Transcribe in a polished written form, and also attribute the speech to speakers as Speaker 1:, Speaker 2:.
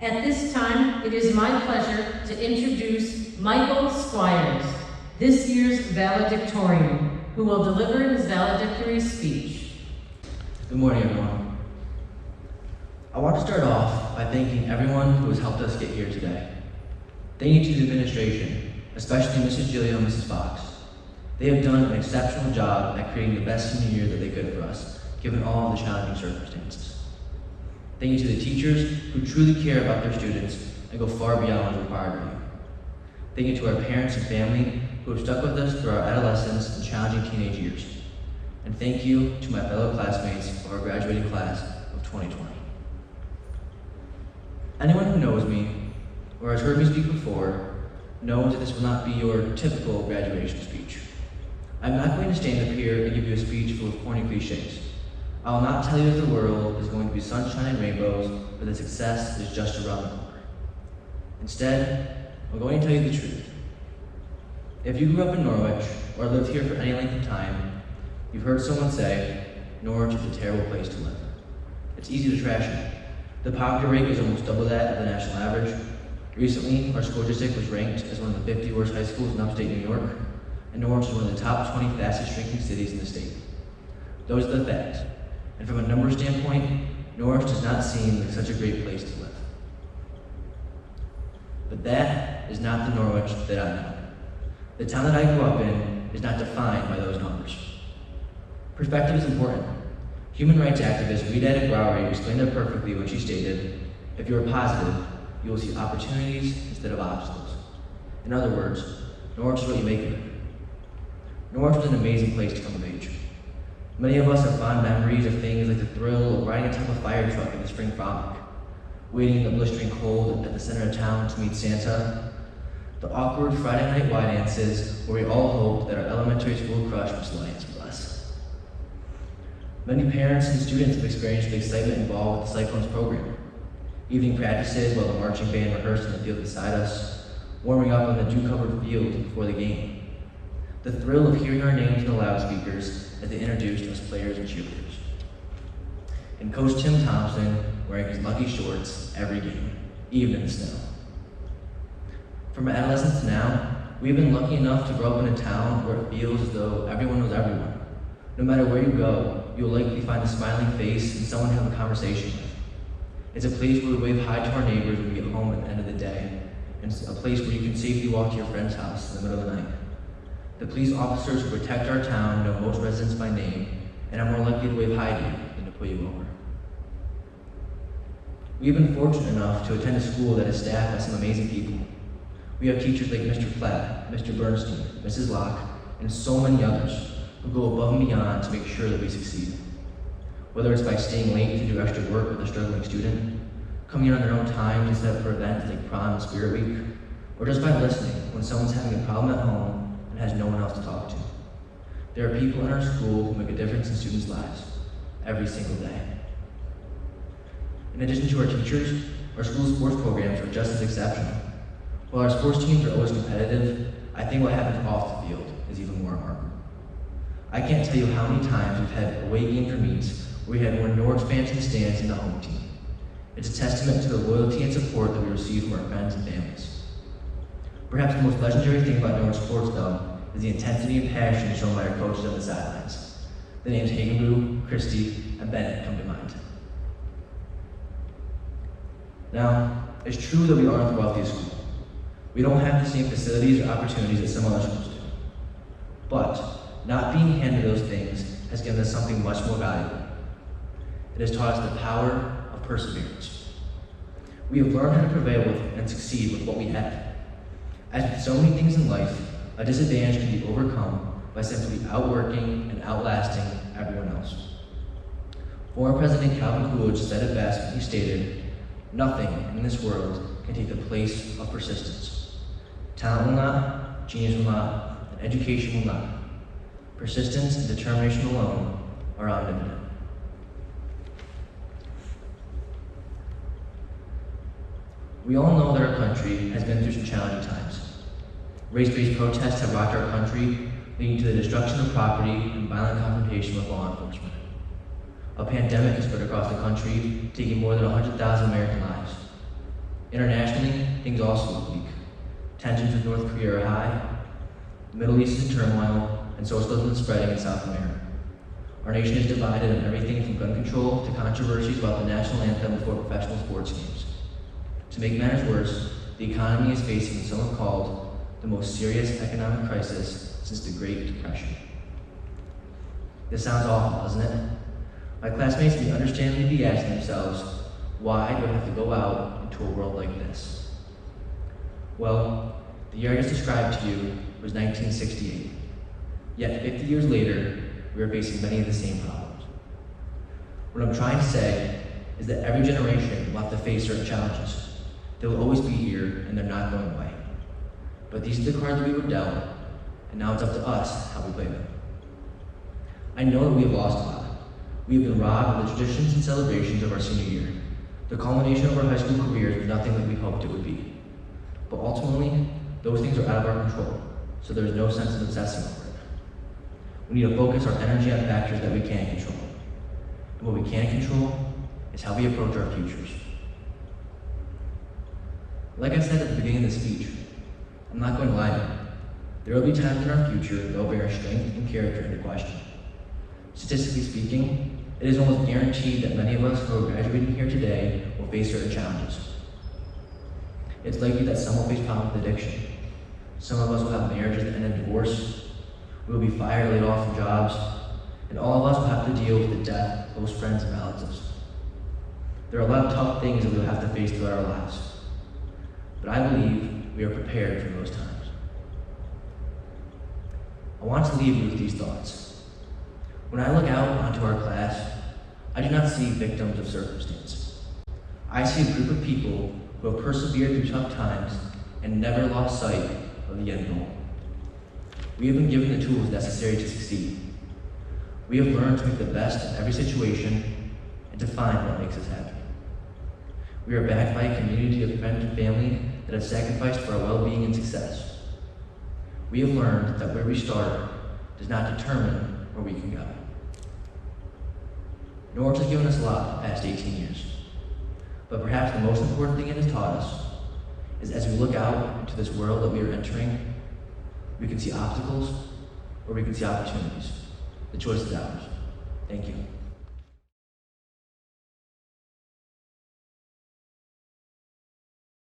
Speaker 1: At this time, it is my pleasure to introduce Michael Squires, this year's valedictorian, who will deliver his valedictory speech.
Speaker 2: Good morning, everyone. I want to start off by thanking everyone who has helped us get here today. Thank you to the administration, especially Mrs. Gilio and Mrs. Fox. They have done an exceptional job at creating the best senior year that they could for us, given all of the challenging circumstances. Thank you to the teachers who truly care about their students and go far beyond what's required of you. Thank you to our parents and family who have stuck with us through our adolescence and challenging teenage years. And thank you to my fellow classmates of our graduating class of 2020. Anyone who knows me or has heard me speak before knows that this will not be your typical graduation speech. I'm not going to stand up here and give you a speech full of corny cliches. I will not tell you that the world is going to be sunshine and rainbows, or that success is just around the corner. Instead, I'm going to tell you the truth. If you grew up in Norwich or lived here for any length of time, you've heard someone say, Norwich is a terrible place to live. It's easy to trash it. The poverty rate is almost double that of the national average. Recently, our school district was ranked as one of the 50 worst high schools in upstate New York, and Norwich is one of the top 20 fastest shrinking cities in the state. Those are the facts. And from a numbers standpoint, Norwich does not seem like such a great place to live. But that is not the Norwich that I know. The town that I grew up in is not defined by those numbers. Perspective is important. Human rights activist Rita Browery explained it perfectly when she stated, if you are positive, you will see opportunities instead of obstacles. In other words, Norwich is what you make of it. Norwich was an amazing place to come of age. Many of us have fond memories of things like the thrill of riding atop a fire truck at the spring frolic, waiting in the blistering cold at the center of town to meet Santa, the awkward Friday night Y dances where we all hoped that our elementary school crush was Lions Bless. Many parents and students have experienced the excitement involved with the Cyclones program. Evening practices while the marching band rehearsed in the field beside us, warming up on the dew-covered field before the game. The thrill of hearing our names in the loudspeakers as they introduced us players and cheerleaders. And Coach Tim Thompson wearing his lucky shorts every game, even in the snow. From adolescence to now, we've been lucky enough to grow up in a town where it feels as though everyone knows everyone. No matter where you go, you'll likely find a smiling face and someone to have a conversation with. It's a place where we wave hi to our neighbors when we get home at the end of the day, and it's a place where you can safely walk to your friend's house in the middle of the night. The police officers who protect our town know most residents by name and are more likely to wave hi to you than to pull you over. We've been fortunate enough to attend a school that is staffed by some amazing people. We have teachers like Mr. Platt, Mr. Bernstein, Mrs. Locke, and so many others who go above and beyond to make sure that we succeed. Whether it's by staying late to do extra work with a struggling student, coming in on their own time to set up for events like prom and spirit week, or just by listening when someone's having a problem at home and has no one else to talk to. There are people in our school who make a difference in students' lives every single day. In addition to our teachers, our school sports programs are just as exceptional. While our sports teams are always competitive, I think what happens off the field is even more remarkable. I can't tell you how many times we've had away games or meets where we had more Norwich fans in the stands than the home team. It's a testament to the loyalty and support that we receive from our friends and families. Perhaps the most legendary thing about Norwich sports, though, is the intensity and passion shown by our coaches on the sidelines. The names Hagenboo, Christie, and Bennett come to mind. Now, it's true that we aren't the wealthiest school. We don't have the same facilities or opportunities that some other schools do. But not being handed those things has given us something much more valuable. It has taught us the power of perseverance. We have learned how to prevail with and succeed with what we have. As with so many things in life, a disadvantage can be overcome by simply outworking and outlasting everyone else. Former President Calvin Coolidge said it best when he stated, nothing in this world can take the place of persistence. Talent will not, genius will not, and education will not. Persistence and determination alone are omnipotent. We all know that our country has been through some challenging times. Race-based protests have rocked our country, leading to the destruction of property and violent confrontation with law enforcement. A pandemic has spread across the country, taking more than 100,000 American lives. Internationally, things also look weak. Tensions with North Korea are high, the Middle East is in turmoil, and socialism is spreading in South America. Our nation is divided on everything from gun control to controversies about the national anthem before professional sports games. To make matters worse, the economy is facing what some have called the most serious economic crisis since the Great Depression. This sounds awful, doesn't it? My classmates may understandably be asking themselves, why do I have to go out into a world like this? Well, the year I just described to you was 1968. Yet 50 years later, we are facing many of the same problems. What I'm trying to say is that every generation will have to face certain challenges. They will always be here, and they're not going away. But these are the cards we were dealt, and now it's up to us how we play them. I know that we have lost a lot. We have been robbed of the traditions and celebrations of our senior year. The culmination of our high school careers was nothing that we hoped it would be. But ultimately, those things are out of our control, so there is no sense of obsessing over it. We need to focus our energy on factors that we can control. And what we can control is how we approach our futures. Like I said at the beginning of the speech, I'm not going to lie to you. There will be times in our future that will bring our strength and character into question. Statistically speaking, it is almost guaranteed that many of us who are graduating here today will face certain challenges. It's likely that some will face problems with addiction. Some of us will have marriages that end in divorce. We will be fired, laid off from jobs, and all of us will have to deal with the death of close friends and relatives. There are a lot of tough things that we will have to face throughout our lives, but I believe we are prepared for those times. I want to leave you with these thoughts. When I look out onto our class, I do not see victims of circumstance. I see a group of people who have persevered through tough times and never lost sight of the end goal. We have been given the tools necessary to succeed. We have learned to make the best of every situation and to find what makes us happy. We are backed by a community of friends and family that have sacrificed for our well-being and success. We have learned that where we start does not determine where we can go. Norwich has given us a lot the past 18 years, but perhaps the most important thing it has taught us is as we look out into this world that we are entering, we can see obstacles or we can see opportunities. The choice is ours. Thank you.